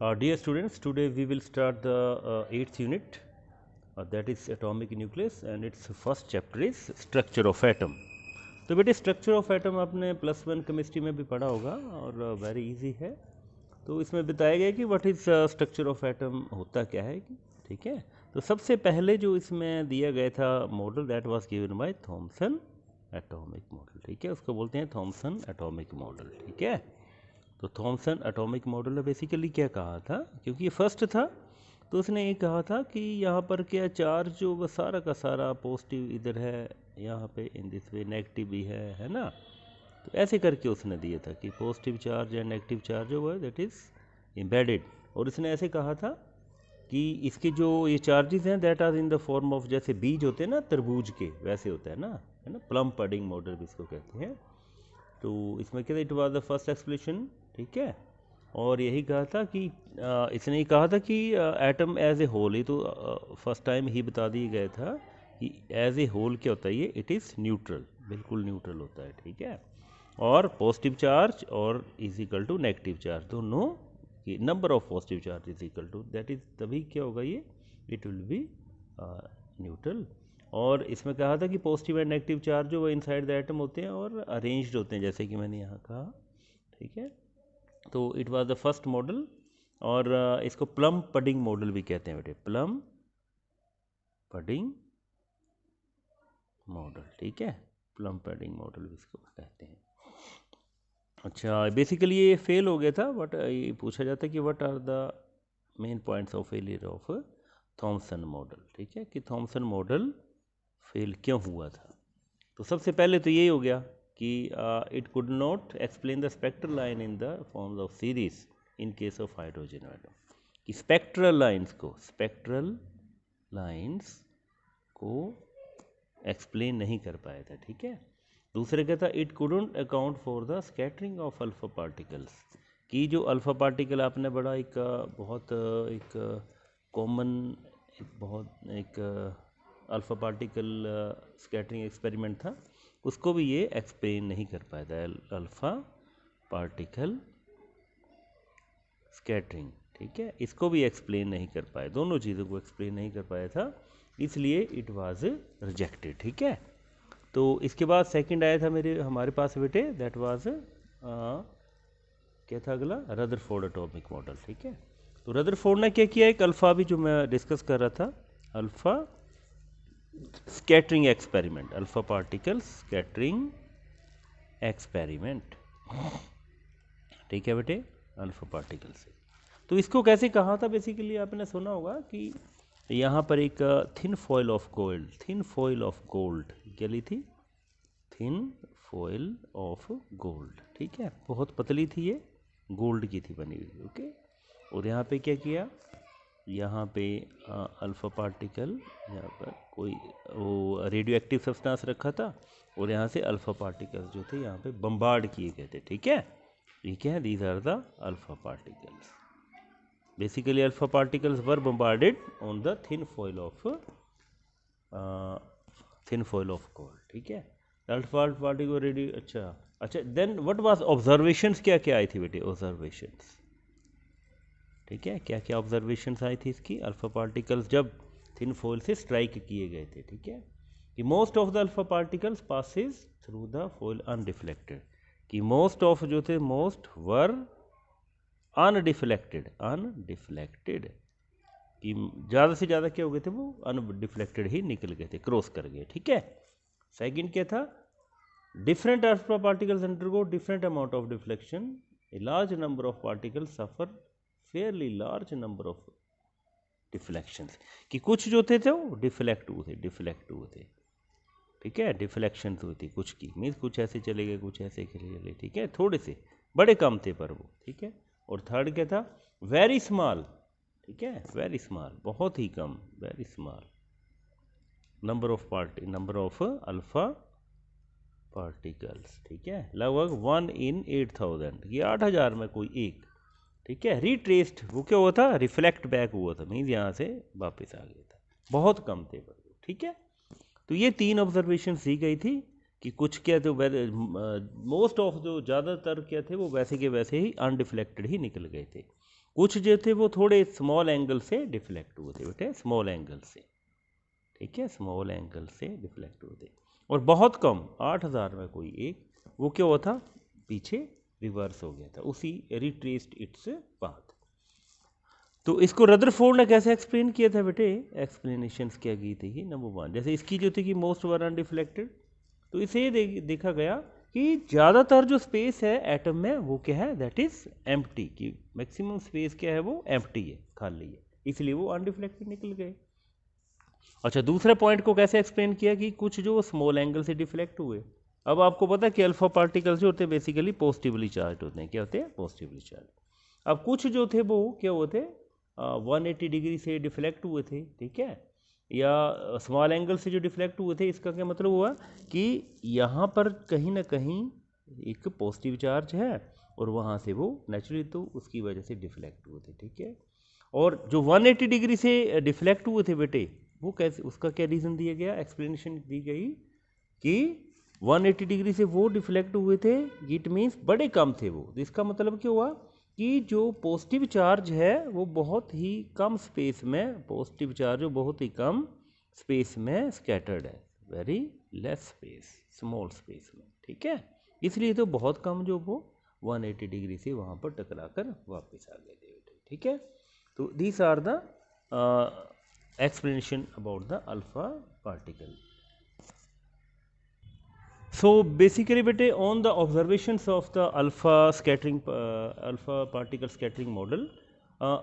Dear students, today we will start the 8th unit, that is atomic nucleus, and its first chapter is structure of atom. तो बेटे structure of atom आपने +1 chemistry में भी पढ़ा होगा और very easy है। तो इसमें बताया गया कि what is structure of atom, होता क्या है, ठीक है। तो सबसे पहले जो इसमें दिया गया था model, that was given by Thomson atomic model, ठीक है। उसको बोलते हैं थॉमसन एटॉमिक मॉडल, ठीक है। तो थॉमसन एटॉमिक मॉडल ने बेसिकली क्या कहा था, क्योंकि ये फर्स्ट था, तो उसने ये कहा था कि यहाँ पर क्या चार्ज जो वो सारा का सारा पॉजिटिव इधर है, यहाँ पे इन दिस वे नेगेटिव भी है ना। तो ऐसे करके उसने दिया था कि पॉजिटिव चार्ज या नेगेटिव चार्ज जो है दैट इज़ एम्बेडेड। और इसने ऐसे कहा था कि इसके जो ये चार्जेस हैं that are in the form of, जैसे बीज होते हैं ना तरबूज के, वैसे होता है ना, प्लम पडिंग मॉडल भी इसको कहते हैं। तो इसमें क्या था, it was the first explanation, ठीक है। और यही कहा था कि इसने ये कहा था कि एटम एज ए होल, ही तो फर्स्ट टाइम ही बता दिया गया था कि एज ए होल क्या होता है ये, इट इज़ न्यूट्रल, बिल्कुल न्यूट्रल होता है, ठीक है। और पॉजिटिव चार्ज और is equal to negative charge, दोनों की number of positive charge is equal to that is, तभी क्या होगा ये, इट विल बी न्यूट्रल। और इसमें कहा था कि पॉजिटिव एंड नेगेटिव चार्ज जो वो इनसाइड द एटम होते हैं और अरेंज्ड होते हैं, जैसे कि मैंने यहाँ कहा, ठीक है। तो it was the first model, और इसको प्लम पडिंग मॉडल भी कहते हैं बेटे, प्लम पडिंग मॉडल, ठीक है। प्लम पडिंग मॉडल भी इसको कहते हैं। अच्छा, बेसिकली ये फेल हो गया था, बट ये पूछा जाता है कि what are the main points of failure of Thomson model, ठीक है, कि थॉमसन मॉडल फेल क्यों हुआ था। तो सबसे पहले तो यही हो गया कि it could not explain the spectral line in the forms of series in case of hydrogen atom, कि स्पेक्ट्रल लाइंस को एक्सप्लेन नहीं कर पाया था, ठीक है। दूसरे क्या था, it couldn't account for the scattering of alpha particles, कि जो अल्फा पार्टिकल आपने बड़ा एक बहुत एक कॉमन एक अल्फा पार्टिकल स्कैटरिंग एक्सपेरिमेंट था, उसको भी ये एक्सप्लेन नहीं कर पाया था, अल्फा पार्टिकल स्कैटरिंग, ठीक है, इसको भी एक्सप्लेन नहीं कर पाए, दोनों चीज़ों को एक्सप्लेन नहीं कर पाया था, इसलिए इट वाज रिजेक्टेड, ठीक है। तो इसके बाद सेकंड आया था हमारे पास बेटे, दैट वाज क्या था अगला, रदरफोर्ड एटॉमिक मॉडल, ठीक है। तो रदरफोर्ड ने क्या किया, एक अल्फा भी जो मैं डिस्कस कर रहा था, alpha scattering experiment, alpha particle scattering experiment, ठीक है बेटे, अल्फा पार्टिकल से। तो इसको कैसे कहा था, बेसिकली आपने सुना होगा कि यहाँ पर एक थिन फॉइल ऑफ गोल्ड क्या ली थी, थिन फॉइल ऑफ गोल्ड, ठीक है, बहुत पतली थी ये, गोल्ड की थी बनी हुई, ओके। और यहाँ पे क्या किया, यहाँ पे अल्फा पार्टिकल, यहाँ पर कोई वो रेडियो एक्टिव सब्सटेंस रखा था, और यहाँ से अल्फा पार्टिकल्स जो थे यहाँ पे बम्बार्ड किए गए थे, ठीक है। ये क्या है, these are the alpha particles, basically alpha particles were bombarded on the thin foil of gold, ठीक है। अल्फा पार्टिकल रेडियो, अच्छा देन व्हाट वाज ऑब्जर्वेशंस, क्या क्या आई थी बेटे ऑब्जर्वेशंस, ठीक है, क्या क्या ऑब्जर्वेशंस आई थी इसकी, अल्फा पार्टिकल्स जब थिन फॉइल से स्ट्राइक किए गए थे, ठीक है, कि most of the alpha particles passes through the foil undeflected, कि मोस्ट ऑफ जो थे, मोस्ट वर अनडिफ्लेक्टेड, कि ज़्यादा से ज़्यादा क्या हो गए थे, वो अनडिफ्लेक्टेड ही निकल गए थे, क्रॉस कर गए, ठीक है। सेकंड क्या था, different alpha particles undergo different amount of deflection, a large number of particles suffer fairly large number of deflections, कि कुछ जो थे वो डिफ्लेक्ट हुए थे, ठीक है, डिफ्लेक्शन हुई थी कुछ की, मीन्स कुछ ऐसे चले गए, कुछ ऐसे चले गए, ठीक है, थोड़े से, बड़े कम थे पर वो, ठीक है। और थर्ड क्या था, वेरी स्मॉल, ठीक है, वेरी स्मॉल, बहुत ही कम, very small number of alpha particles, ठीक है, लगभग 1 in 8000, ये 8000 में कोई एक, ठीक है। रिट्रेस्ड, वो क्या हुआ था, रिफ्लेक्ट बैक हुआ था, मीन्स यहाँ से वापस आ गया था, बहुत कम थे पर, ठीक है। तो ये 3 ऑब्जर्वेशन दी गई थी कि कुछ क्या तो मोस्ट ऑफ जो ज़्यादातर क्या थे वो वैसे के वैसे ही अनडिफ्लेक्टेड ही निकल गए थे, कुछ जो थे वो थोड़े स्मॉल एंगल से डिफ्लेक्ट हुए थे बेटे, स्मॉल एंगल से, ठीक है, स्मॉल एंगल से डिफ्लेक्ट हुए थे। और बहुत कम 8000 में कोई एक, वो क्या हुआ था, पीछे रिवर्स हो गया था, उसी रिट्रेस्ड इट्स पाथ। तो इसको रदरफोर्ड ने कैसे एक्सप्लेन किया था बेटे, एक्सप्लेनेशंस क्या की थी। नंबर 1, जैसे इसकी जो थी कि मोस्ट वर अनडिफ्लेक्टेड, तो इसे देखा गया कि ज़्यादातर जो स्पेस है एटम में वो क्या है, दैट इज एम्प्टी, कि मैक्सिमम स्पेस क्या है, वो एम्प्टी है, खाली है, इसलिए वो अनडिफ्लेक्टेड निकल गए। अच्छा, दूसरे पॉइंट को कैसे एक्सप्लेन किया कि कुछ जो स्मॉल एंगल से डिफ्लेक्ट हुए। अब आपको पता है कि अल्फा पार्टिकल्स जो होते हैं बेसिकली पॉजिटिवली चार्ज होते हैं, क्या होते हैं, पॉजिटिवली चार्ज। अब कुछ जो थे वो क्या हुए थे, 180 डिग्री से डिफ्लेक्ट हुए थे, ठीक है, या स्मॉल एंगल से जो डिफ्लेक्ट हुए थे, इसका क्या मतलब हुआ कि यहाँ पर कहीं ना कहीं एक पॉजिटिव चार्ज है और वहाँ से वो नेचुरली तो उसकी वजह से डिफ्लेक्ट हुए थे, ठीक है। और जो 180 डिग्री से डिफ्लेक्ट हुए थे बेटे, वो कैसे, उसका क्या रीज़न दिया गया, एक्सप्लेनेशन दी गई कि 180 डिग्री से वो डिफ्लेक्ट हुए थे, इट मीन्स बड़े कम थे वो। तो इसका मतलब क्या हुआ कि जो पॉजिटिव चार्ज है वो बहुत ही कम स्पेस में, पॉजिटिव चार्ज बहुत ही कम स्पेस में स्कैटर्ड है, very less space, small space में, ठीक है। इसलिए तो बहुत कम जो वो 180 डिग्री से वहाँ पर टकरा कर वापस आ गए थे, ठीक है। तो these are the explanation about the alpha particle. So basically bete, on the observations of the alpha particle scattering model,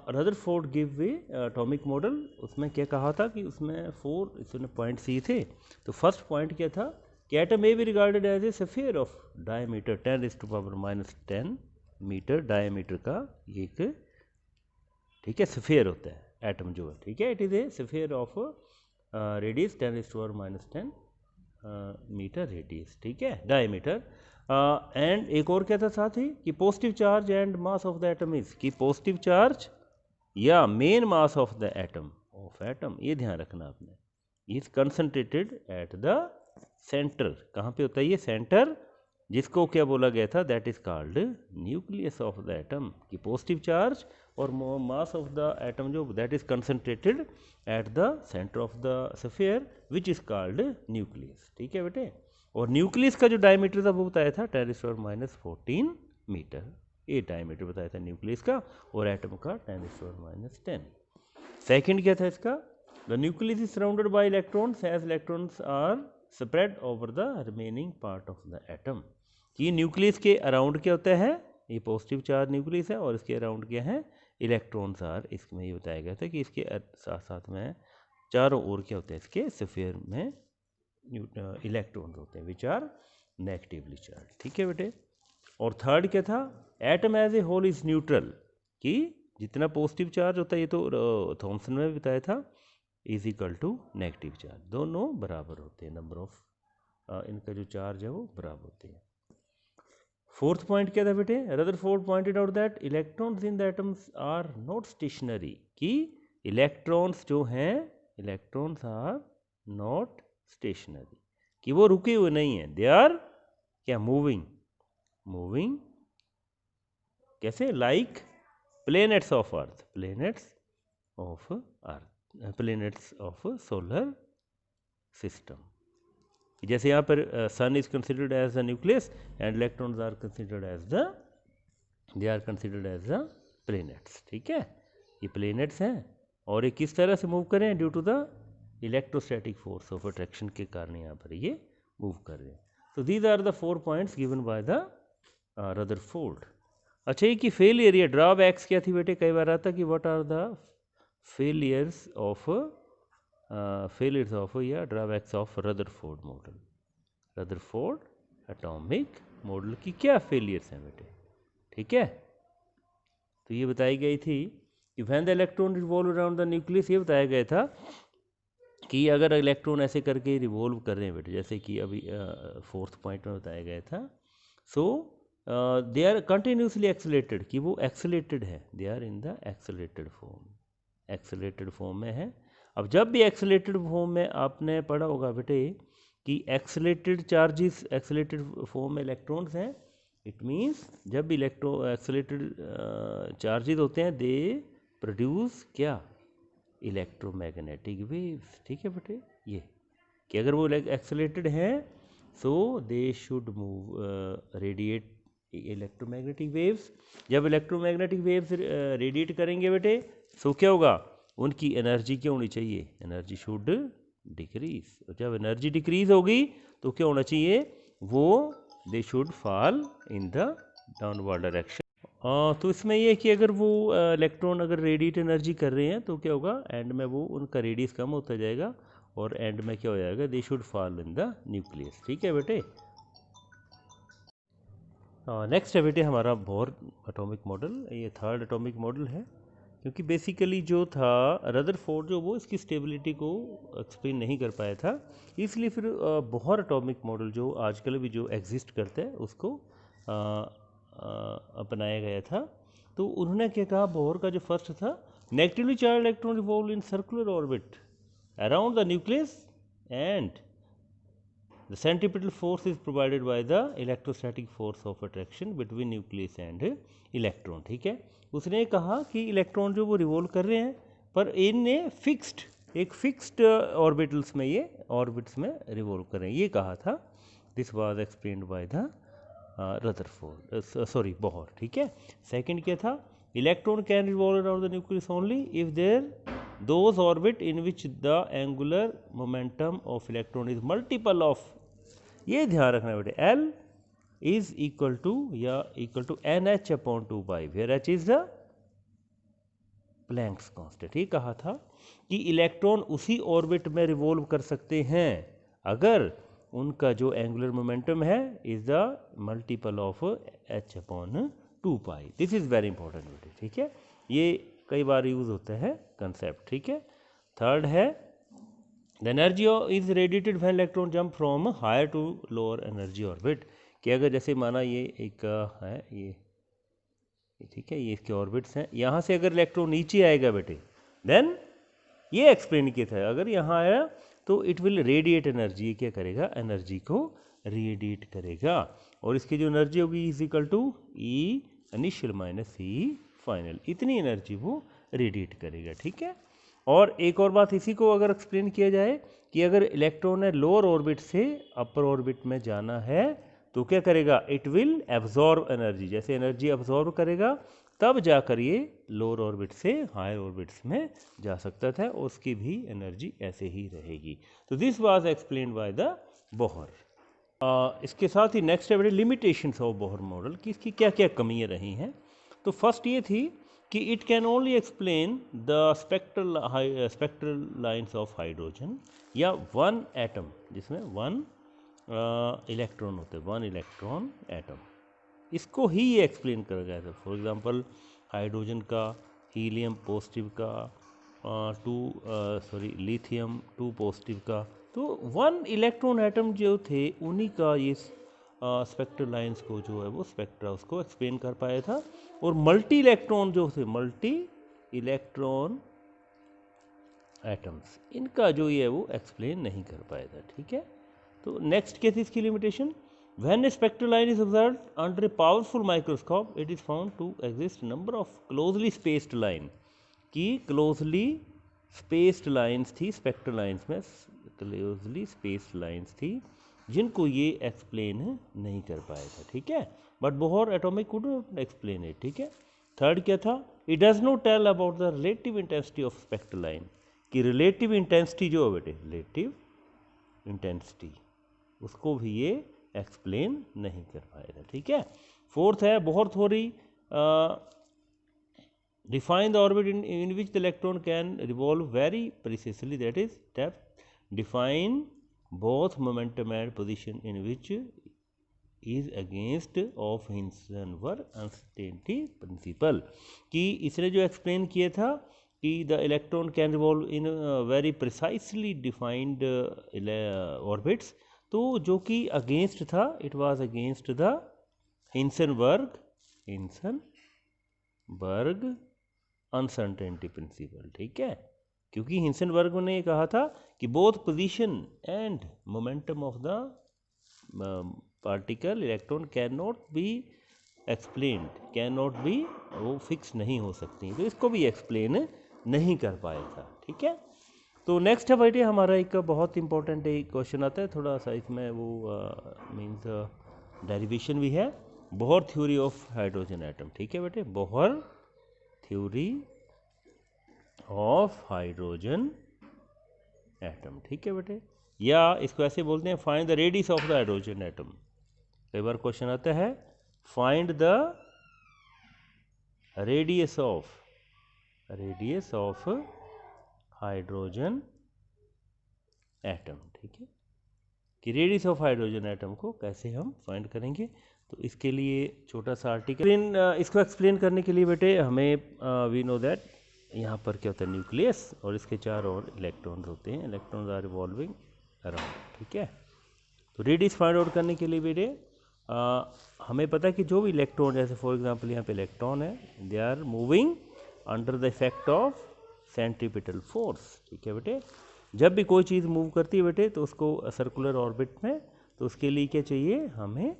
Rutherford give a atomic model. उसमें क्या कहा था कि उसमें 4 इसने पॉइंट्स दिए थे। तो फर्स्ट पॉइंट क्या था कि atom may be regarded as a sphere of diameter 10⁻⁻10 metre diameter का एक, ठीक है, स्फीयर होता है एटम जो है, ठीक है, it is a sphere of radius 10⁻⁻10 metre radius, ठीक है, डायमीटर। एंड एक और क्या था साथ ही कि positive charge and mass of the atom is, कि पॉजिटिव चार्ज या main mass of the atom, ये ध्यान रखना आपने, is concentrated at the centre. कहाँ पे होता है ये सेंटर, जिसको क्या बोला गया था, that is called nucleus of the atom, कि पॉजिटिव चार्ज और मास ऑफ द एटम जो that is concentrated at the centre of the sphere which is called nucleus, ठीक है बेटे। और न्यूक्लियस का जो डायमीटर था वो बताया था 10⁻⁻14 मीटर, ये डायमीटर बताया था न्यूक्लियस का, और एटम का 10⁻⁻10। सेकेंड क्या था इसका, the nucleus is surrounded by electrons as electrons are spread over the remaining part of the atom, कि न्यूक्लियस के अराउंड क्या होता है, ये पॉजिटिव चार्ज न्यूक्लियस है और इसके अराउंड क्या है, इलेक्ट्रॉन्स आर, इसमें ये बताया गया था कि इसके साथ साथ में चारों ओर क्या होते हैं, इसके स्फीयर में इलेक्ट्रॉन्स होते हैं विच आर नेगेटिवली चार्ज, ठीक है बेटे। और थर्ड क्या था, atom as a whole is neutral, कि जितना पॉजिटिव चार्ज होता है, ये तो थॉमसन में बताया था, is equal to negative charge, दोनों बराबर होते हैं, नंबर ऑफ इनका जो चार्ज है वो बराबर होते हैं। फोर्थ पॉइंट क्या था बेटे, Rutherford pointed out that electrons in the atoms are not stationary, कि इलेक्ट्रॉन्स जो हैं, इलेक्ट्रॉन्स आर नॉट स्टेशनरी, कि वो रुके हुए नहीं हैं, दे आर क्या, मूविंग कैसे, like planets of earth, planets of solar system. जैसे यहाँ पर sun is considered as the nucleus and electrons are considered as the planets, ठीक है, ये प्लैनेट्स हैं और ये किस तरह से मूव करें, due to the electrostatic force of attraction के कारण यहाँ पर ये मूव कर रहे हैं। तो these are the 4 points given by the Rutherford. अच्छा, ये कि फेलियर या ड्रॉबैक्स क्या थी बेटे, कई बार आता कि what are the failures of या drawbacks of Rutherford model, Rutherford atomic model की क्या फेलियर्स हैं बेटे, ठीक है। तो ये बताई गई थी कि when the electron revolve around the nucleus, ये बताया गया था कि अगर इलेक्ट्रॉन ऐसे करके रिवॉल्व कर रहे हैं बेटे, जैसे कि अभी फोर्थ पॉइंट में बताया गया था, so they are continuously accelerated, कि वो एक्सेलेटेड है, they are in the accelerated form में है। अब जब भी एक्सेलेटेड फॉर्म में आपने पढ़ा होगा बेटे कि एक्सेलेटेड चार्जेस, एक्सेलेटेड फॉर्म में इलेक्ट्रॉन्स हैं, इट मीन्स जब इलेक्ट्रो एक्सेलेटेड चार्जेस होते हैं दे प्रोड्यूस क्या, इलेक्ट्रोमैग्नेटिक वेव्स। ठीक है बेटे, ये कि अगर वो एक्सेलेटेड हैं so they should move radiate electromagnetic waves. जब इलेक्ट्रोमैग्नेटिक वेव्स रेडिएट करेंगे बेटे सो क्या होगा, उनकी एनर्जी क्या होनी चाहिए, एनर्जी शुड डिक्रीज। और जब एनर्जी डिक्रीज होगी तो क्या होना चाहिए, वो they should fall in the downward direction. तो इसमें ये है कि अगर वो इलेक्ट्रॉन अगर रेडिएट एनर्जी कर रहे हैं तो क्या होगा, एंड में वो उनका रेडियस कम होता जाएगा और एंड में क्या हो जाएगा, they should fall in the nucleus. ठीक है बेटे। नेक्स्ट है बेटे हमारा बोर एटॉमिक मॉडल। ये थर्ड एटॉमिक मॉडल है, क्योंकि बेसिकली जो था रदरफोर्ड जो वो इसकी स्टेबिलिटी को एक्सप्लेन नहीं कर पाया था, इसलिए फिर बोहर एटॉमिक मॉडल जो आजकल भी जो एग्जिस्ट करता है उसको अपनाया गया था। तो उन्होंने क्या कहा, बोहर का जो फर्स्ट था, negatively charge electron revolve in circular orbit around the nucleus and the centripetal force is provided by the electrostatic force of attraction between nucleus and electron। ठीक है, उसने कहा कि इलेक्ट्रॉन जो वो रिवॉल्व कर रहे हैं पर इनने फिक्स्ड एक फिक्स्ड ऑर्बिटल्स में ये ऑर्बिट्स में रिवॉल्व कर रहे हैं, ये कहा था। This was explained by the Rutherford, sorry Bohr. ठीक है, सेकंड क्या था, electron can revolve around the nucleus only if there those orbit in which the angular momentum of electron is multiple of, ये ध्यान रखना बेटे, L is equal to या equal to NH upon 2 pi where H is the Planck's constant. ये कहा था कि electron उसी ऑर्बिट में रिवॉल्व कर सकते हैं अगर उनका जो एंगुलर मोमेंटम है is the multiple of H upon 2 pi. This is very important बेटे। ठीक है, ये कई बार यूज होता है कंसेप्ट। ठीक है, थर्ड है the energy is radiated when electron jump from higher to lower energy orbit. कि अगर जैसे माना ये एक है ये, ठीक है, ये इसके ऑर्बिट्स हैं, यहाँ से अगर इलेक्ट्रॉन नीचे आएगा बेटे देन ये एक्सप्लेन किया था, अगर यहाँ आया तो इट विल रेडिएट एनर्जी। क्या करेगा, एनर्जी को रेडिएट करेगा और इसकी जो एनर्जी होगी is equal to E initial minus E final, इतनी एनर्जी वो रेडिएट करेगा। ठीक है, और एक और बात इसी को अगर एक्सप्लेन किया जाए कि अगर इलेक्ट्रॉन ने लोअर ऑर्बिट से अपर ऑर्बिट में जाना है तो क्या करेगा, इट विल एब्जॉर्ब एनर्जी। जैसे एनर्जी एब्जॉर्ब करेगा तब जाकर ये लोअर ऑर्बिट से हायर ऑर्बिट्स में जा सकता था, उसकी भी एनर्जी ऐसे ही रहेगी। तो this was explained by the Bohr. इसके साथ ही नेक्स्ट है लिमिटेशंस ऑफ बोहर मॉडल कि इसकी क्या क्या कमियां रही हैं। तो फर्स्ट ये थी कि it can only explain the spectral lines of hydrogen या वन एटम जिसमें वन इलेक्ट्रॉन होते हैं, वन इलेक्ट्रॉन एटम, इसको ही ये एक्सप्लेन कर गया था। फॉर एग्जांपल हाइड्रोजन का, हीलियम पॉजिटिव का, लिथियम 2 पॉजिटिव का, तो वन इलेक्ट्रॉन एटम जो थे उन्हीं का ये स्पेक्ट्रल लाइंस को जो है वो स्पेक्ट्रा उसको एक्सप्लेन कर पाया था। और मल्टी इलेक्ट्रॉन जो थे, मल्टी इलेक्ट्रॉन एटम्स, इनका जो ये है वो एक्सप्लेन नहीं कर पाया था। ठीक है, तो नेक्स्ट क्या थी इसकी limitation, when a spectral line is observed under a powerful microscope it is found to exist number of closely spaced line, की क्लोजली स्पेस्ड लाइंस थी स्पेक्ट्रल लाइंस में, क्लोजली स्पेस्ड लाइंस थी जिनको ये एक्सप्लेन नहीं कर पाया था। ठीक है, but Bohr atomic could not explain it. ठीक है, थर्ड क्या था, it does not tell about the relative intensity of spectral line, कि रिलेटिव इंटेंसिटी जो है बेटे, रिलेटिव इंटेंसिटी, उसको भी ये एक्सप्लेन नहीं कर पाया था। ठीक है, फोर्थ है Bohr theory define the orbit in which the electron can revolve very precisely, that is depth define both momentum and position in which is against of Heisenberg uncertainty principle। कि इसने जो एक्सप्लेन किया था कि the electron can revolve in very precisely defined orbits, तो जो कि against था, it was against the Heisenberg uncertainty principle. ठीक है, क्योंकि हिंसनबर्ग ने कहा था कि both position and momentum of the particle electron can not be explained, can not be, वो फिक्स नहीं हो सकती, तो इसको भी एक्सप्लेन नहीं कर पाया था। ठीक है, तो नेक्स्ट है बेटे हमारा एक बहुत इंपॉर्टेंट एक क्वेश्चन आता है, थोड़ा सा इसमें वो मीन्स डेरिवेशन भी है, Bohr theory of hydrogen atom. ठीक है बेटे, Bohr theory of hydrogen atom. ठीक है बेटे, या इसको ऐसे बोलते हैं find the radius of the hydrogen atom. कई बार क्वेश्चन आता है find the radius of hydrogen atom. ठीक है, कि रेडियस ऑफ हाइड्रोजन एटम को कैसे हम फाइंड करेंगे, तो इसके लिए छोटा सा आर्टिकल इसको एक्सप्लेन करने के लिए बेटे हमें वी नो दैट यहाँ पर क्या होता है न्यूक्लियस, और इसके 4 और इलेक्ट्रॉन होते हैं, इलेक्ट्रॉन्स आर रिवॉल्विंग अराउंड। ठीक है, तो रेडियस फाइंड आउट करने के लिए बेटे हमें पता है कि जो भी इलेक्ट्रॉन, जैसे फॉर एग्जांपल यहाँ पे इलेक्ट्रॉन है, they are moving under the effect of centripetal force. ठीक है बेटे, जब भी कोई चीज़ मूव करती है बेटे तो उसको सर्कुलर ऑर्बिट में, तो उसके लिए क्या चाहिए, हमें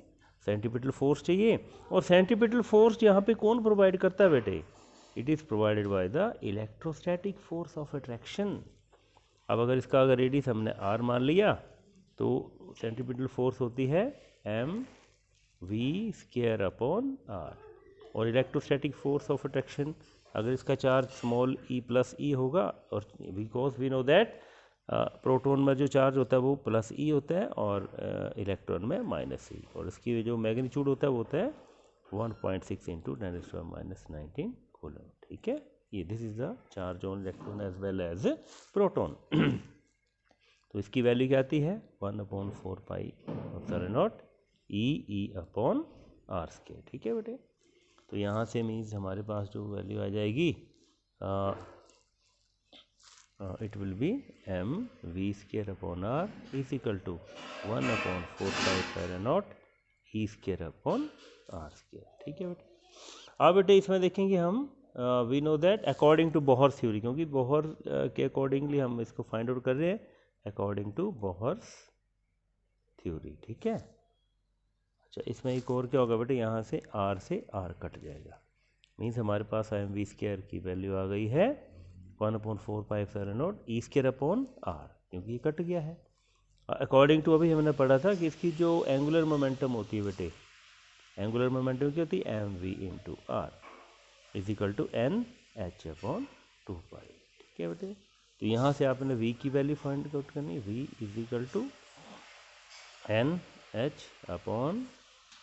सेंट्रीपिटल फोर्स चाहिए। और सेंट्रीपिटल फोर्स यहाँ पे कौन प्रोवाइड करता है बेटे, it is provided by the electrostatic force of attraction. अब अगर इसका अगर रेडियस हमने r मान लिया तो सेंट्रीपिटल फोर्स होती है mv² अपॉन r, और इलेक्ट्रोस्टैटिक फोर्स ऑफ अट्रैक्शन अगर इसका charge small e plus E होगा, और because we know that proton में जो चार्ज होता है वो प्लस ई होता है और इलेक्ट्रॉन में माइनस ई, और इसकी जो मैग्नीट्यूड होता है वो होता है 1.6 इंटू 10⁻⁹ कूलम। ठीक है, ये this is the charge on electron as well as proton. तो इसकी वैल्यू क्या आती है 1/4 पाई एप्सिलॉन ई अपॉन r²। ठीक है बेटे, तो यहाँ से मीन्स हमारे पास जो वैल्यू आ जाएगी it will be mv² upon r is equal to 1/4 pi epsilon e² upon r²। ठीक है बेटे, अब बेटे इसमें देखेंगे हम we know that according to Bohr theory, क्योंकि बोहर के अकॉर्डिंगली हम इसको फाइंड आउट कर रहे हैं, अकॉर्डिंग टू बोहर्स थ्योरी। ठीक है, अच्छा इसमें एक और क्या होगा बेटे, यहाँ से r कट जाएगा, मीन्स हमारे पास mv² की वैल्यू आ गई है 1/4 pi epsilon e² upon r, क्योंकि ये कट गया है। अकॉर्डिंग टू अभी हमने पढ़ा था कि इसकी जो एंगुलर मोमेंटम होती है बेटे, एंगुलर मोमेंटम क्या होती है mv into r is equal to nh upon 2 pi. ठीक है बेटे, तो यहाँ से आपने v की वैल्यू फाइंड आउट करनी है, v is equal to nh upon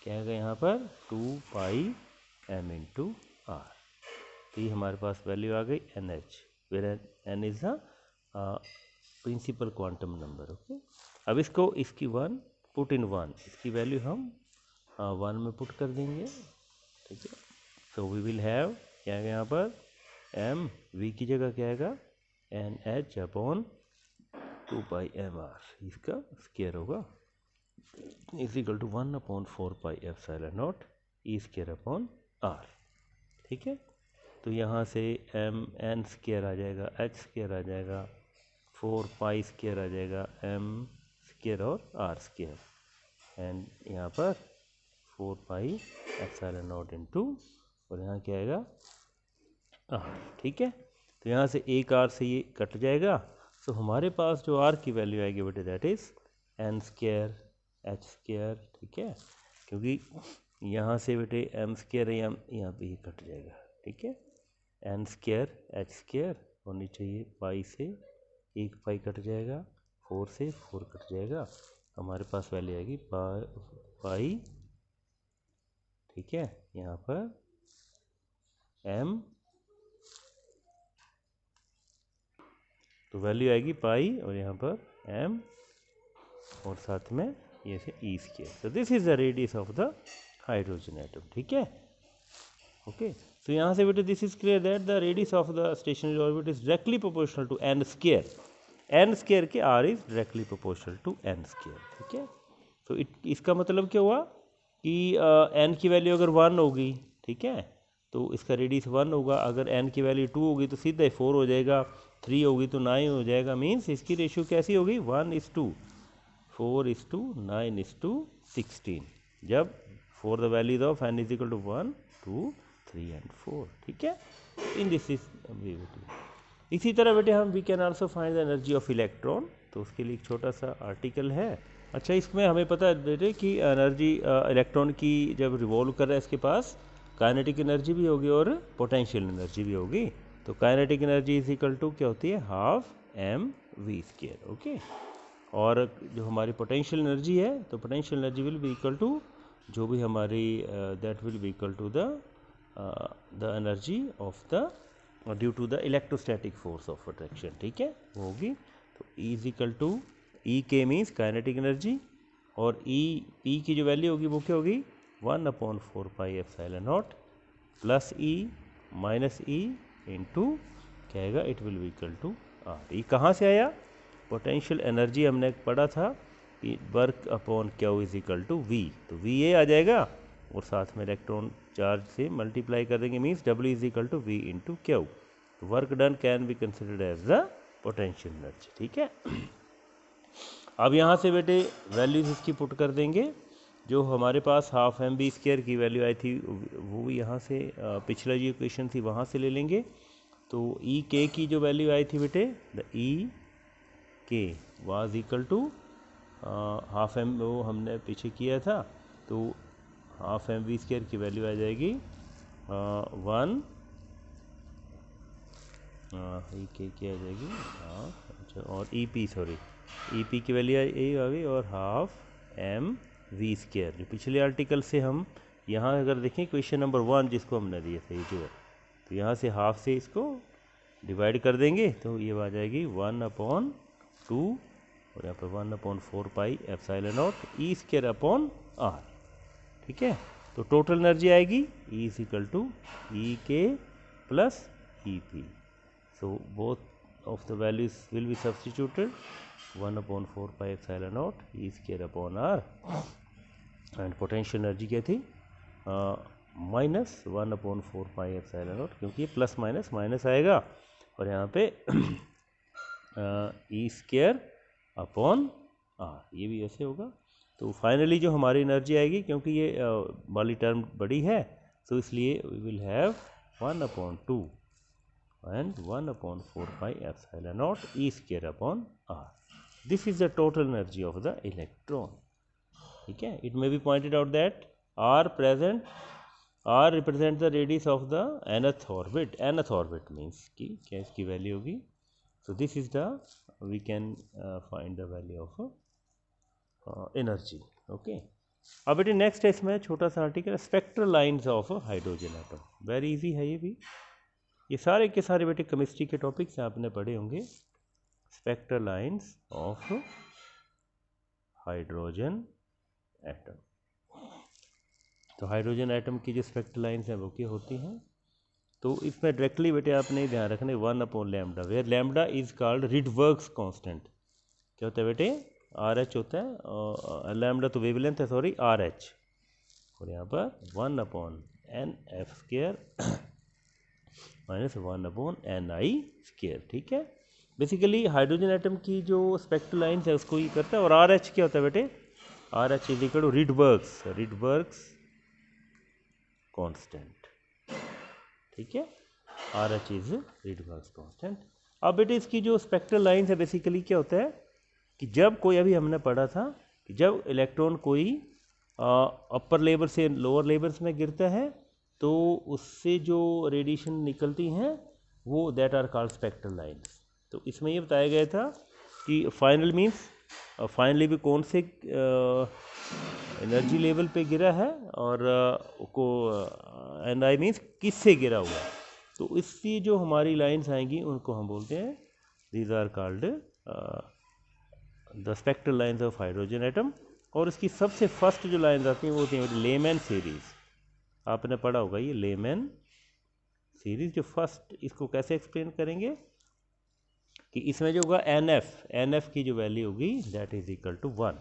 क्या है यहाँ पर 2 पाई m इंटू r। तो ये हमारे पास वैल्यू आ गई nh, where n is the principal quantum number. Okay, अब इसको इसकी 1 पुट इन 1, इसकी वैल्यू हम 1 में पुट कर देंगे। ठीक है, सो वी विल हैव क्या है यहाँ पर m, v की जगह क्या आएगा nh upon 2 pi m r, इसका स्क्वायर होगा is equal to 1/4 pi epsilon e² upon r। ठीक है, तो यहाँ से mn² आ जाएगा, h² आ जाएगा, 4 पाई² आ जाएगा, m² और r², एंड यहाँ पर 4 पाई एप्सिलॉन इंटू, और यहाँ क्या आएगा r। ठीक है, तो यहाँ से एक r से ये कट जाएगा, तो हमारे पास जो r की वैल्यू आएगी बेटे दैट इज n² h²। ठीक है, क्योंकि यहाँ से बेटे m² है, यहाँ पे ये कट जाएगा। ठीक है, n² h² होनी चाहिए, पाई से 1 पाई कट जाएगा, 4 से 4 कट जाएगा, हमारे पास वैल्यू आएगी पाई। ठीक है, यहाँ पर m, तो वैल्यू आएगी पाई, और यहाँ पर m, और साथ में ये से e²। So this is the radius of the hydrogen atom. ठीक है, ओके, तो यहाँ से बेटे this is clear that the radius of the stationary orbit is directly proportional to n², n² के r is directly proportional to n²। ठीक है, तो इसका मतलब क्या हुआ कि n की वैल्यू अगर 1 होगी, ठीक है, तो इसका रेडियस 1 होगा, अगर n की वैल्यू 2 होगी तो सीधा 4 हो जाएगा, 3 होगी तो 9 हो जाएगा, मीन्स इसकी रेशियो कैसी होगी 1:2, 4:9:16। जब for the values of n is equal to 1 2 3 and 4, ठीक है। इन दिस इज इसी तरह बेटे हम we can also find the energy of electron, तो उसके लिए एक छोटा सा आर्टिकल है। अच्छा, इसमें हमें पता है बेटे कि एनर्जी इलेक्ट्रॉन की जब रिवॉल्व कर रहा है इसके पास काइनेटिक एनर्जी भी होगी और पोटेंशियल एनर्जी भी होगी। तो kinetic energy is equal to क्या होती है, half m v square, okay. और जो हमारी पोटेंशियल एनर्जी है, तो potential energy will be equal to जो भी हमारी that will be equal to the energy of the due to the electrostatic force of attraction, ठीक है, वो होगी। तो E is equal to E K means kinetic energy, और E P की जो वैल्यू होगी वो क्या होगी 1/4 pi epsilon naught plus E minus E into क्या आएगा, it will be equal to r. ये कहाँ से आया, पोटेंशियल एनर्जी हमने पढ़ा था कि work upon q is equal to V, तो वी ए आ जाएगा और साथ में इलेक्ट्रॉन चार्ज से मल्टीप्लाई कर देंगे, means W is equal to V into q. Work done can be considered as the potential energy, ठीक है। अब यहाँ से बेटे वैल्यूज इसकी पुट कर देंगे, जो हमारे पास हाफ एम बी स्क्वायर की वैल्यू आई थी वो यहाँ से पिछला जो इक्वेशन थी वहाँ से ले लेंगे। तो ई के की जो वैल्यू आई थी बेटे, the E K was equal to half m, वो हमने पीछे किया था, तो हाफ एम वी स्क्वायर की वैल्यू आ जाएगी 1 ई के क्या आ जाएगी हाफ, अच्छा, और E P sorry E P की वैल्यू यही आ गई, और हाफ एम वी स्क्वायर जो पिछले आर्टिकल से हम यहाँ अगर देखें क्वेश्चन नंबर 1 जिसको हमने दिए थे ये जो है, तो यहाँ से हाफ से इसको डिवाइड कर देंगे तो ये आ जाएगी 1/2 और यहाँ पर 1/4 pi epsilon naught E square upon r, ठीक है। तो टोटल एनर्जी आएगी E is equal to E K plus E P, so both of the values will be substituted 1/4 pi epsilon naught E square upon r, and potential energy क्या थी minus 1/4 pi epsilon not, क्योंकि ये plus minus minus आएगा और यहाँ पे ई square upon are, ये भी ऐसे होगा। तो फाइनली जो हमारी एनर्जी आएगी, क्योंकि ये वाली टर्म बड़ी है, तो इसलिए we will have 1/2 and 1/4 pi epsilon naught E square upon r. This is the total energy of the electron, ठीक है। It may be pointed out that r represent the radius of the nth orbit, nth orbit means कि क्या इसकी वैल्यू होगी। So this is the we can find the value of energy, okay. अब बेटे next है इसमें छोटा सा article spectral lines of hydrogen atom, very easy है ये भी, ये सारे के सारे बेटे केमिस्ट्री के टॉपिक्स आपने पढ़े होंगे। Spectral lines of hydrogen atom, तो हाइड्रोजन एटम की जो स्पेक्ट्रल लाइंस हैं वो क्या होती हैं, तो इसमें डायरेक्टली बेटे आपने ध्यान रखना 1/λ, where lambda is called Rydberg's constant. क्या होता है बेटे, आर एच होता है, और लैम्डा तो वेवलेंथ है सॉरी आर एच, और यहाँ पर 1/n(f)² माइनस 1/ni², ठीक है। बेसिकली हाइड्रोजन एटम की जो स्पेक्ट्रल लाइंस है उसको ये करता है, और आर एच क्या होता है बेटे, R H is equal to Rydberg's constant, ठीक है, R H is Rydberg's constant. अब बेटे इसकी जो स्पेक्ट्रल लाइंस है बेसिकली क्या होता है कि जब कोई, अभी हमने पढ़ा था कि जब इलेक्ट्रॉन कोई अपर लेवल से लोअर लेवल्स में गिरता है तो उससे जो रेडिएशन निकलती हैं वो that are called spectral lines. तो इसमें ये बताया गया था कि फाइनल मीन्स फाइनली भी कौन से एनर्जी लेवल पे गिरा है और को एंड आई मीन्स किससे गिरा हुआ है, तो इसकी जो हमारी लाइंस आएंगी उनको हम बोलते हैं these are called the spectral lines of hydrogen atom. और इसकी सबसे फर्स्ट जो लाइंस आती हैं वो होती हैं लेमैन सीरीज, आपने पढ़ा होगा ये लेमैन सीरीज। जो फर्स्ट, इसको कैसे एक्सप्लेन करेंगे कि इसमें जो होगा एन एफ की जो वैल्यू होगी that is equal to 1।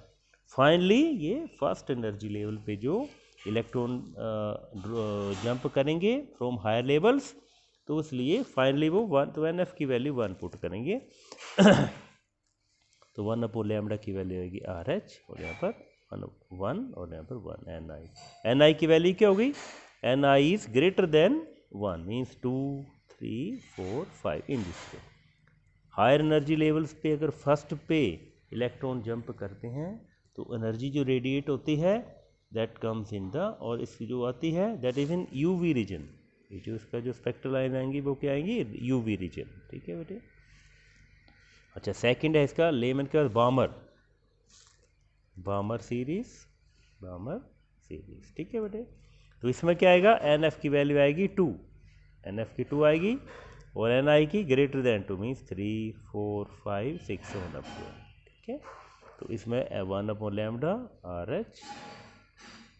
Finally ये फर्स्ट एनर्जी लेवल पे जो इलेक्ट्रॉन जंप करेंगे फ्रॉम हायर लेवल्स, तो इसलिए फाइनली वो 1, तो एन एफ की वैल्यू 1 पुट करेंगे तो 1/λ की वैल्यू आएगी आर एच, और यहाँ पर 1 और यहाँ पर 1 एन आई की वैल्यू क्या होगी, N I is greater than 1 means 2 3 4 5 in this way. Higher energy levels पे अगर फर्स्ट पे इलेक्ट्रॉन जंप करते हैं तो एनर्जी जो रेडिएट होती है दैट कम्स इन द, और इसकी जो आती है that is in UV region, ये जो इसका जो स्पेक्ट्रल लाइन आएंगी वो क्या आएंगी, यूवी रीजन। ठीक है बेटे। अच्छा सेकंड है इसका लेमन के बाद बामर सीरीज, ठीक है बेटे। तो इसमें क्या आएगा, एन एफ की वैल्यू आएगी 2, एन एफ की 2 आएगी और एन आई की greater than 2 means 3 4 5 6 7 up to. ठीक है। तो इसमें 1 अपॉन लैम्डा आर एच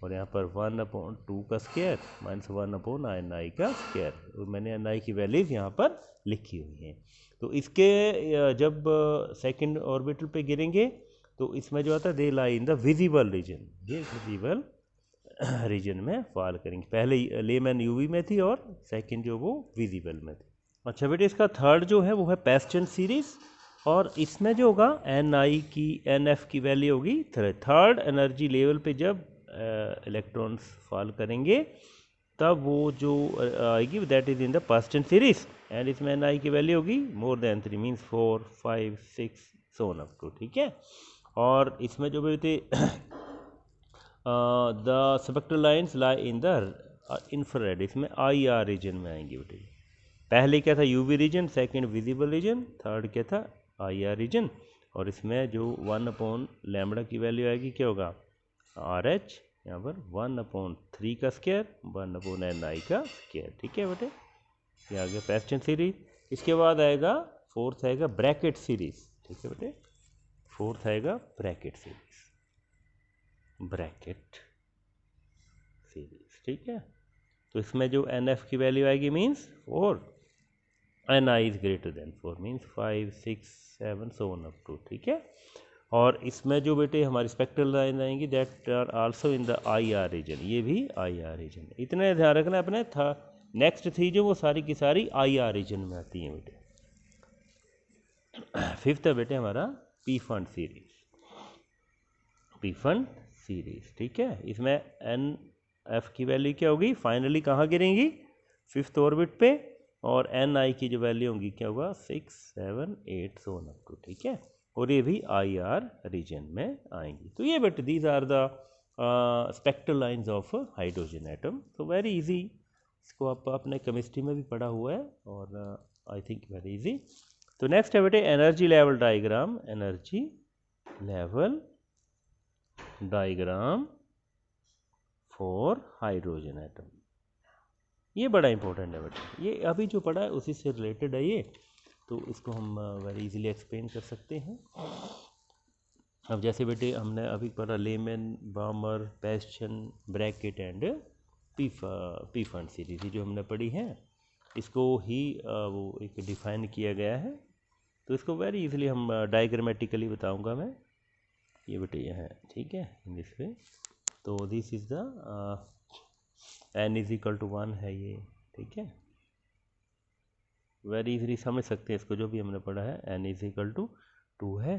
और यहाँ पर 1 अपॉन 2 का स्क्वायर माइनस 1 अपॉन एन आई का स्क्वायर, और मैंने एन आई की वैल्यूज यहाँ पर लिखी हुई हैं। तो इसके जब सेकंड ऑर्बिटल पे गिरेंगे तो इसमें जो आता है दे लाई इन द विजिबल रीजन, ये विजिबल रीजन में फॉल करेंगे। पहले लेमन यूवी में थी और सेकंड जो वो विजिबल में थी। अच्छा बेटे इसका थर्ड जो है वो है पेस्टन सीरीज, और इसमें जो होगा एन आई की एन एफ की वैल्यू होगी थर्ड एनर्जी लेवल पे जब इलेक्ट्रॉन्स फॉल करेंगे तब वो जो आएगी that is in the Paschen series, and इसमें एन आई की वैल्यू होगी more than 3 means 4 5 6 so on up to. ठीक है। और इसमें जो बेटे the spectral lines lie in the infrared, इसमें आई आर रीजन में आएंगे बेटे। पहले क्या था UV region, second visible region, third क्या था आई आर रीजन, और इसमें जो 1 अपॉन लैम्बडा की वैल्यू आएगी क्या होगा आर एच, यहाँ पर 1 अपॉन 3 का स्क्वायर 1 अपॉन एन आई का स्क्वायर। ठीक है बेटे, ये आ गया पेस्टन सीरीज। इसके बाद आएगा फोर्थ आएगा ब्रैकेट सीरीज। ठीक है बेटे, फोर्थ आएगा ब्रैकेट सीरीज, ठीक है। तो इसमें जो एन एफ की वैल्यू आएगी means 4, N I is greater than 4 means 5 6 7 so on up to. ठीक है। और इसमें जो बेटे हमारी स्पेक्ट्रल लाइन आएंगी that are also in the I R region, ये भी आई आर रीजन। इतने ध्यान रखना अपने था, नेक्स्ट थी जो वो सारी की सारी आई आर रीजन में आती हैं बेटे। फिफ्थ है बेटे हमारा पी फंड सीरीज, ठीक है। इसमें एन एफ की वैल्यू क्या होगी, फाइनली कहाँ गिरेंगी, फिफ्थ ऑर्बिट पे, और एन आई की जो वैल्यू होगी क्या होगा 6 7 8 सो ऑन अप टू। ठीक है। और ये भी आई आर रीजन में आएंगी। तो ये बेटे these are the spectral lines of hydrogen atom. तो वेरी इजी, इसको आप अपने केमिस्ट्री में भी पढ़ा हुआ है और आई थिंक वेरी इजी। तो नेक्स्ट है बेटे energy level diagram, energy level diagram for hydrogen atom. ये बड़ा इंपॉर्टेंट है बेटे, ये अभी जो पढ़ा है उसी से रिलेटेड है ये, तो इसको हम वेरी इजीली एक्सप्लेन कर सकते हैं। अब जैसे बेटे हमने अभी पढ़ा Lyman, Balmer, Paschen, Brackett and Pfund series जो हमने पढ़ी है, इसको ही वो एक डिफाइन किया गया है। तो इसको वेरी इजीली हम डायग्रामेटिकली बताऊंगा मैं। ये बेटे ये है, ठीक है, इन दिस वे। तो this is the n is equal to 1 है ये, ठीक है। वेरी इजीली समझ सकते हैं इसको, जो भी हमने पढ़ा है। n इज इक्वल टू 2 है,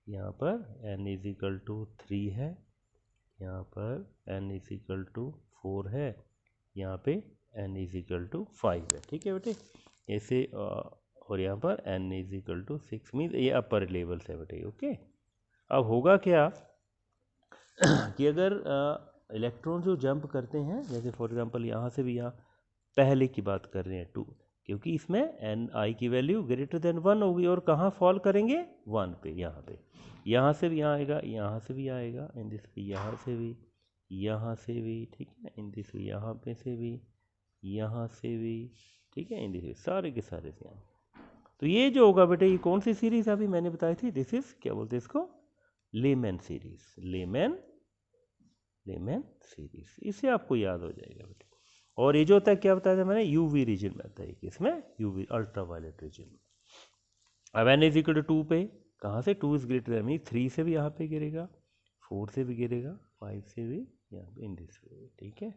यहाँ पर n इज इक्वल टू 3 है, यहाँ पर n इज इक्वल टू 4 है, यहाँ पे n इज इक्वल टू 5 है, ठीक है बेटे। ऐसे और यहाँ पर n is equal to 6 means ये अपर लेवल है बेटे, ओके। अब होगा क्या कि अगर इलेक्ट्रॉन जो जंप करते हैं, जैसे फॉर एग्जांपल यहाँ से भी, यहाँ पहले की बात कर रहे हैं 2, क्योंकि इसमें एन आई की वैल्यू ग्रेटर देन 1 होगी, और कहाँ फॉल करेंगे 1 पे, यहाँ पे। यहाँ से भी यहाँ आएगा, यहाँ से भी आएगा, इन दिस पे यहाँ से भी, यहाँ से भी, ठीक है, इन दिस पे यहाँ पे से भी, यहाँ से भी, ठीक है, इन दिस पे सारे के सारे से यहाँ। तो ये जो होगा बेटे, ये कौन सी सीरीज अभी मैंने बताई थी, दिस इज क्या बोलते हैं इसको, लेमन सीरीज, लेमन सीरीज। इससे आपको याद हो जाएगा बेटे। और ये जो होता है क्या बताया था मैंने, यूवी रीजन में आता है, किसमें, यूवी अल्ट्रा वायलेट रीजन में। अब एन इज इक्वल टू 2 पे, कहाँ से 2 इज ग्रेटर देन, 3 से भी यहाँ पे गिरेगा, 4 से भी गिरेगा, 5 से भी यहाँ पे, इन दिस वे, ठीक है।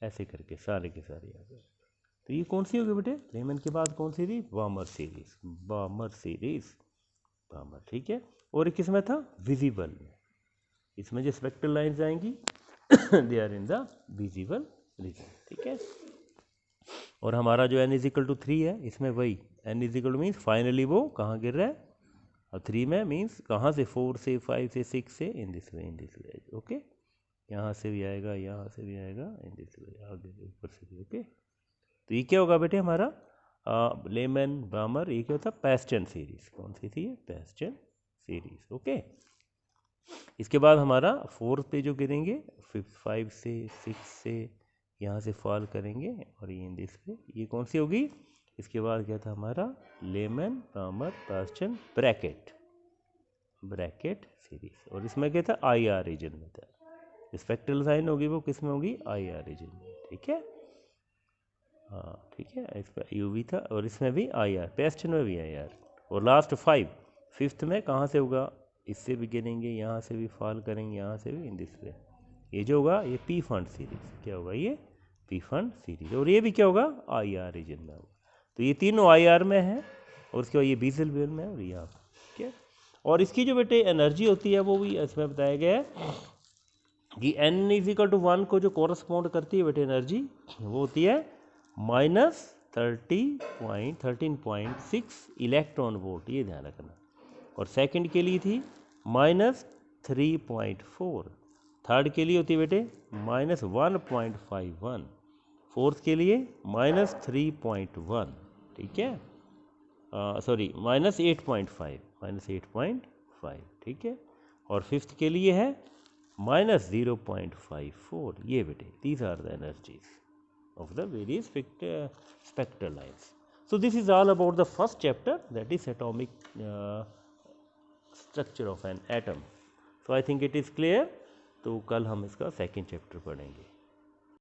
ऐसे करके सारे के सारे यहाँ पे। तो ये कौन सी होगी बेटे, लेमन के बाद कौन सी थी, बामर सीरीज, ठीक है। और किस में था, विजिबल में, इसमें जो स्पेक्ट्रल लाइन्स आएंगी they are in the visible region, ठीक है। और हमारा जो n=3 है, इसमें वही n= मीन्स फाइनली वो कहाँ गिर रहा है, और 3 में मीन्स कहाँ से, 4 से 5 से 6 से, इन दिस वे, ओके। यहाँ से भी आएगा, यहाँ से भी आएगा, इन दिस वे, आगे ऊपर से भी, ओके। तो ये क्या होगा बेटे हमारा लेमन ब्रामर, ये क्या होता है, पैस्टन सीरीज। कौन सी थी ये, पैस्टन सीरीज, ओके। इसके बाद हमारा 4 पे जो गिरेंगे 5 से 6 से यहाँ से फॉल करेंगे, और ये इन दिस पे, ये कौन सी होगी। इसके बाद क्या था हमारा लेमन ब्रामर पैस्टन ब्रैकेट सीरीज, और इसमें क्या था IR रीजन में था। स्पेक्ट्रल साइन होगी वो किस में होगी, IR रीजन में, ठीक है। हाँ ठीक है, इस पर UV था, और इसमें भी IR, पैस्टन में भी IR। और लास्ट 5th में कहाँ से होगा, इससे भी गिरेंगे, यहाँ से भी फॉल करेंगे, यहाँ से भी, इन दिस वे। ये जो होगा ये पी फंड सीरीज, क्या होगा ये पी फंड सीरीज, और ये भी क्या होगा IR रीजन में होगा। तो ये तीनों IR में है, और उसके बाद ये बीजल वेल में है, और यहाँ ठीक है। और इसकी जो बेटे एनर्जी होती है वो भी इसमें बताया गया है कि n=1 को जो कॉरस्पॉन्ड करती है बेटे एनर्जी, वो होती है -13.6 इलेक्ट्रॉन वोल्ट, ये ध्यान रखना। और सेकंड के लिए थी -3.4, थर्ड के लिए होती है बेटे -1.51, फोर्थ के लिए -3.1, ठीक है, सॉरी -8.5, ठीक है। और फिफ्थ के लिए है -0.54, ये बेटे these are the energies of the various spectral lines. So this is all about the first chapter, that is atomic structure of an atom. So I think it is clear. तो कल हम इसका second chapter पढ़ेंगे।